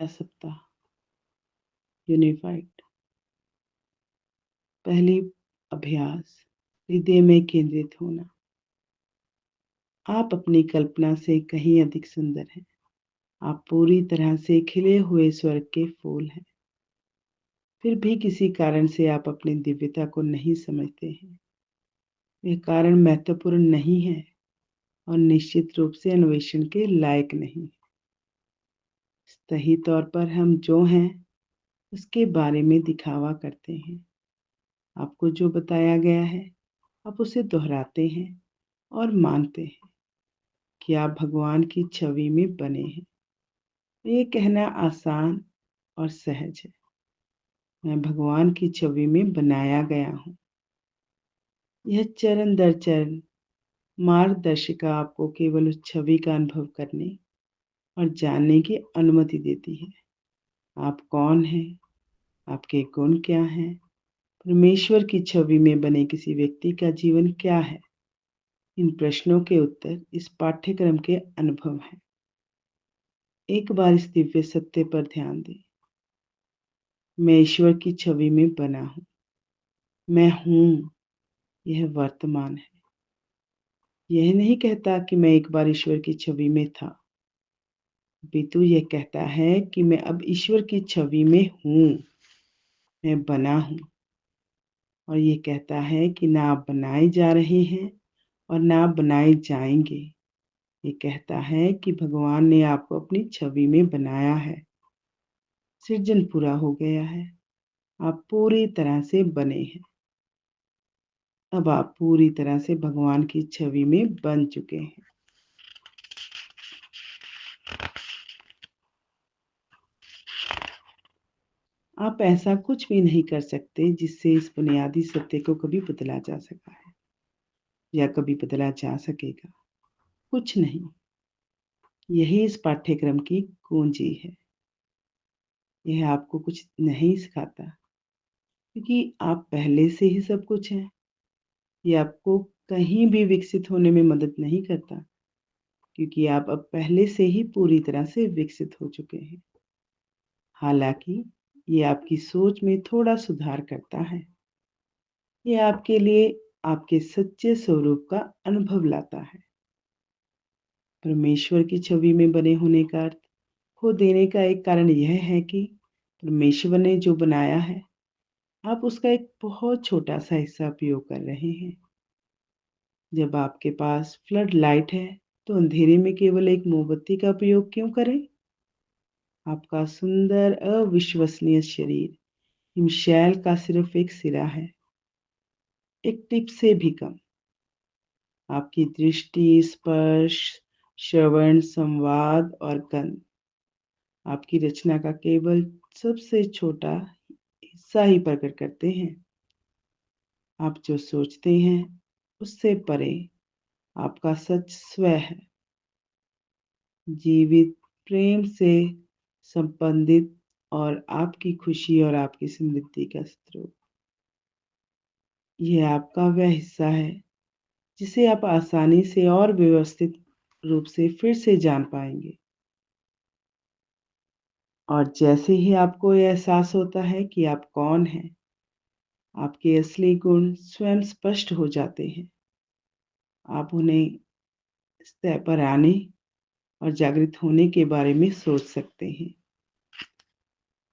सप्ताह यूनिफाइड। पहली अभ्यास, हृदय में केंद्रित होना। आप अपनी कल्पना से कहीं अधिक सुंदर हैं। आप पूरी तरह से खिले हुए स्वर्ग के फूल हैं। फिर भी किसी कारण से आप अपनी दिव्यता को नहीं समझते हैं। यह कारण महत्वपूर्ण नहीं है और निश्चित रूप से अन्वेषण के लायक नहीं। सही तौर पर हम जो हैं उसके बारे में दिखावा करते हैं। आपको जो बताया गया है आप उसे दोहराते हैं और मानते हैं कि आप भगवान की छवि में बने हैं। ये कहना आसान और सहज है, मैं भगवान की छवि में बनाया गया हूँ। यह चरण दर चरण मार्गदर्शिका आपको केवल उस छवि का अनुभव करने और जानने की अनुमति देती है। आप कौन हैं? आपके गुण क्या हैं? परमेश्वर की छवि में बने किसी व्यक्ति का जीवन क्या है? इन प्रश्नों के उत्तर इस पाठ्यक्रम के अनुभव हैं। एक बार इस दिव्य सत्य पर ध्यान दें, मैं ईश्वर की छवि में बना हूँ। मैं हूँ, यह वर्तमान है। यह नहीं कहता कि मैं एक बार ईश्वर की छवि में था, अपितु यह कहता है कि मैं अब ईश्वर की छवि में हूँ। मैं बना हूँ। और ये कहता है कि ना आप बनाए जा रहे हैं और ना आप बनाए जाएंगे। ये कहता है कि भगवान ने आपको अपनी छवि में बनाया है। सृजन पूरा हो गया है। आप पूरी तरह से बने हैं। अब आप पूरी तरह से भगवान की छवि में बन चुके हैं। आप ऐसा कुछ भी नहीं कर सकते जिससे इस बुनियादी सत्य को कभी बदला जा सका है या कभी बदला जा सकेगा। कुछ नहीं। यही इस पाठ्यक्रम की कुंजी है। यह आपको कुछ नहीं सिखाता क्योंकि आप पहले से ही सब कुछ हैं। ये आपको कहीं भी विकसित होने में मदद नहीं करता क्योंकि आप अब पहले से ही पूरी तरह से विकसित हो चुके हैं। हालांकि ये आपकी सोच में थोड़ा सुधार करता है। ये आपके लिए आपके सच्चे स्वरूप का अनुभव लाता है। परमेश्वर की छवि में बने होने का अर्थ खो देने का एक कारण यह है कि परमेश्वर ने जो बनाया है आप उसका एक बहुत छोटा सा हिस्सा उपयोग कर रहे हैं। जब आपके पास फ्लड लाइट है तो अंधेरे में केवल एक मोमबत्ती का उपयोग क्यों करें? आपका सुंदर अविश्वसनीय शरीर हिमशैल का सिर्फ एक सिरा है, एक टिप से भी कम। आपकी दृष्टि, स्पर्श, श्रवण, संवाद और गंध आपकी रचना का केवल सबसे छोटा हिस्सा ही प्रकट करते हैं। आप जो सोचते हैं उससे परे आपका सच स्व है, जीवित, प्रेम से संबंधित और आपकी खुशी और आपकी समृद्धि का स्रोत। यह आपका वह हिस्सा है जिसे आप आसानी से और व्यवस्थित रूप से फिर से जान पाएंगे। और जैसे ही आपको यह एहसास होता है कि आप कौन हैं, आपके असली गुण स्वयं स्पष्ट हो जाते हैं। आप उन्हें सतह पर आने और जागृत होने के बारे में सोच सकते हैं,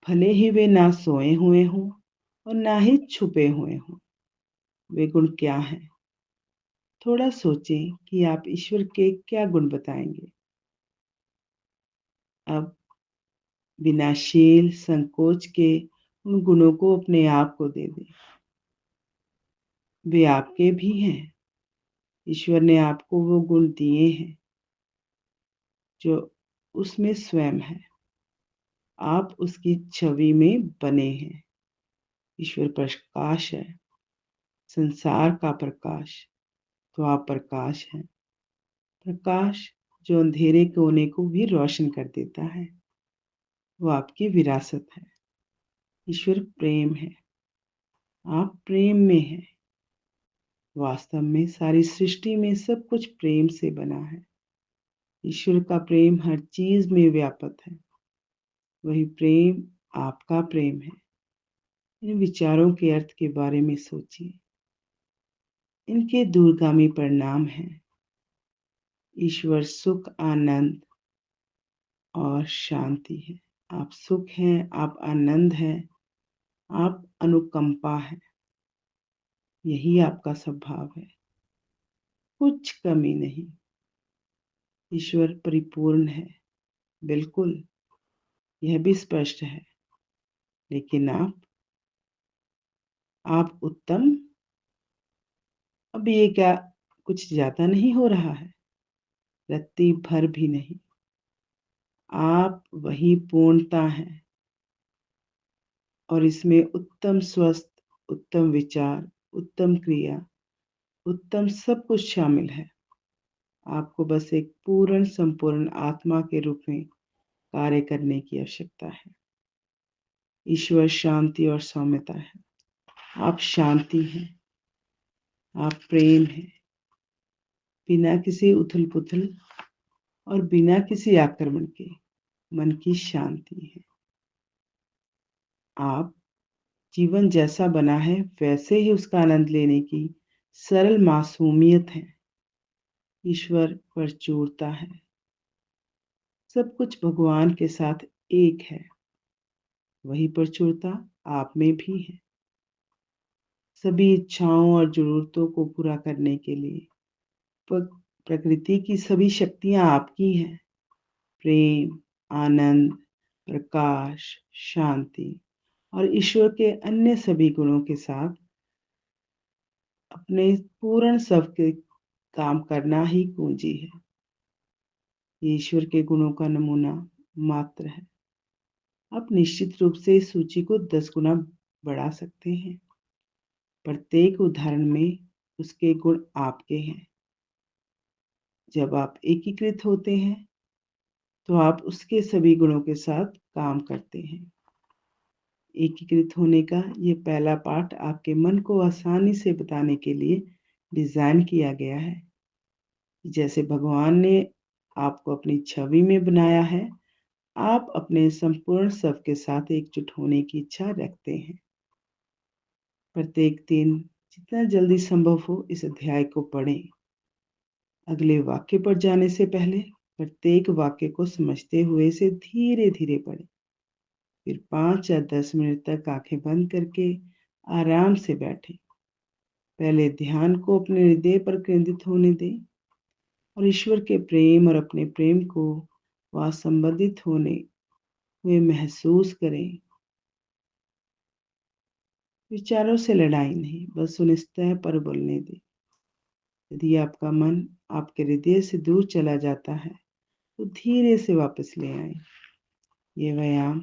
भले ही वे ना सोए हुए हों और ना ही छुपे हुए हों। वे गुण क्या हैं? थोड़ा सोचें कि आप ईश्वर के क्या गुण बताएंगे। अब बिना शील संकोच के उन गुणों को अपने आप को दे दें। वे आपके भी हैं। ईश्वर ने आपको वो गुण दिए हैं जो उसमें स्वयं है। आप उसकी छवि में बने हैं। ईश्वर प्रकाश है, संसार का प्रकाश। तो आप प्रकाश हैं। प्रकाश जो अंधेरे कोने को भी रोशन कर देता है, वो आपकी विरासत है। ईश्वर प्रेम है। आप प्रेम में हैं। वास्तव में सारी सृष्टि में सब कुछ प्रेम से बना है। ईश्वर का प्रेम हर चीज में व्यापक है। वही प्रेम आपका प्रेम है। इन विचारों के अर्थ के बारे में सोचिए। इनके दूरगामी परिणाम हैं ईश्वर, सुख, आनंद और शांति है। आप सुख हैं, आप आनंद हैं, आप अनुकंपा है। यही आपका स्वभाव है, कुछ कमी नहीं। ईश्वर परिपूर्ण है, बिल्कुल, यह भी स्पष्ट है। लेकिन आप उत्तम। अब ये क्या कुछ ज्यादा नहीं हो रहा है? रत्ती भर भी नहीं। आप वही पूर्णता हैं और इसमें उत्तम स्वस्थ, उत्तम विचार, उत्तम क्रिया, उत्तम सब कुछ शामिल है। आपको बस एक पूर्ण संपूर्ण आत्मा के रूप में कार्य करने की आवश्यकता है। ईश्वर शांति और सौम्यता है। आप शांति हैं, आप प्रेम हैं, बिना किसी उथल पुथल और बिना किसी आक्रमण के मन की शांति है। आप जीवन जैसा बना है वैसे ही उसका आनंद लेने की सरल मासूमियत है। ईश्वर प्रचुरता है। सब कुछ भगवान के साथ एक है। वही प्रचुरता आप में भी है। सभी इच्छाओं और जरूरतों को पूरा करने के लिए प्रकृति की सभी शक्तियां आपकी हैं। प्रेम, आनंद, प्रकाश, शांति और ईश्वर के अन्य सभी गुणों के साथ अपने पूर्ण सब के काम करना ही कुंजी है। ईश्वर के गुणों का नमूना मात्र है। आप निश्चित रूप से इस सूची को 10 गुना बढ़ा सकते हैं। प्रत्येक उदाहरण में उसके गुण आपके हैं। जब आप एकीकृत होते हैं तो आप उसके सभी गुणों के साथ काम करते हैं। एकीकृत होने का ये पहला पाठ आपके मन को आसानी से बताने के लिए डिजाइन किया गया है। जैसे भगवान ने आपको अपनी छवि में बनाया है, आप अपने संपूर्ण सब के साथ एकजुट होने की इच्छा रखते हैं। प्रत्येक दिन जितना जल्दी संभव हो इस अध्याय को पढ़ें। अगले वाक्य पर जाने से पहले प्रत्येक वाक्य को समझते हुए इसे धीरे धीरे पढ़ें। फिर 5 या 10 मिनट तक आंखें बंद करके आराम से बैठें। पहले ध्यान को अपने हृदय पर केंद्रित होने दें और ईश्वर के प्रेम और अपने प्रेम को वहाँ संबंधित होने हुए महसूस करें। विचारों से लड़ाई नहीं, बस उन्हें सतह पर बोलने दें। यदि आपका मन आपके हृदय से दूर चला जाता है तो धीरे से वापस ले आए। ये व्यायाम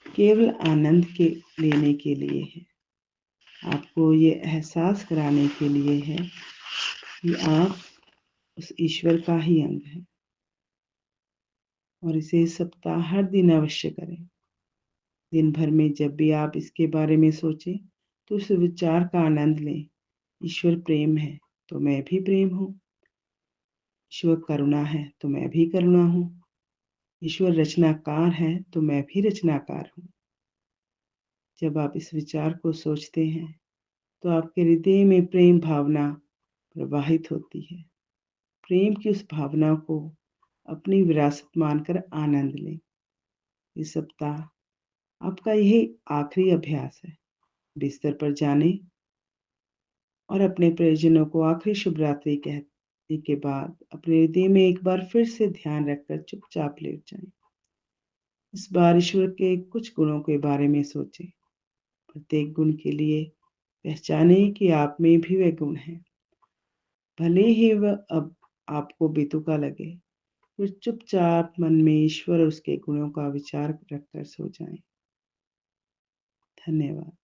केवल आनंद के लेने के लिए है। आपको ये एहसास कराने के लिए है कि आप उस ईश्वर का ही अंग है और इसे इस सप्ताह हर दिन अवश्य करें। दिन भर में जब भी आप इसके बारे में सोचें तो उस विचार का आनंद लें। ईश्वर प्रेम है तो मैं भी प्रेम हूँ। ईश्वर करुणा है तो मैं भी करुणा हूँ। ईश्वर रचनाकार है तो मैं भी रचनाकार हूँ। जब आप इस विचार को सोचते हैं तो आपके हृदय में प्रेम भावना प्रवाहित होती है। प्रेम की उस भावना को अपनी विरासत मानकर आनंद लें। इस सप्ताह आपका यही आखिरी अभ्यास है। बिस्तर पर जाने और अपने परिजनों को आखिरी शुभ रात्रि कहने के बाद अपने हृदय में एक बार फिर से ध्यान रखकर चुपचाप लेट जाएं। इस बार ईश्वर के कुछ गुणों के बारे में सोचें। प्रत्येक गुण के लिए पहचानें कि आप में भी वे गुण हैं। भले ही वह अब आपको बेतुका लगे, फिर चुपचाप मन में ईश्वर और उसके गुणों का विचार रखकर सो जाएं। धन्यवाद।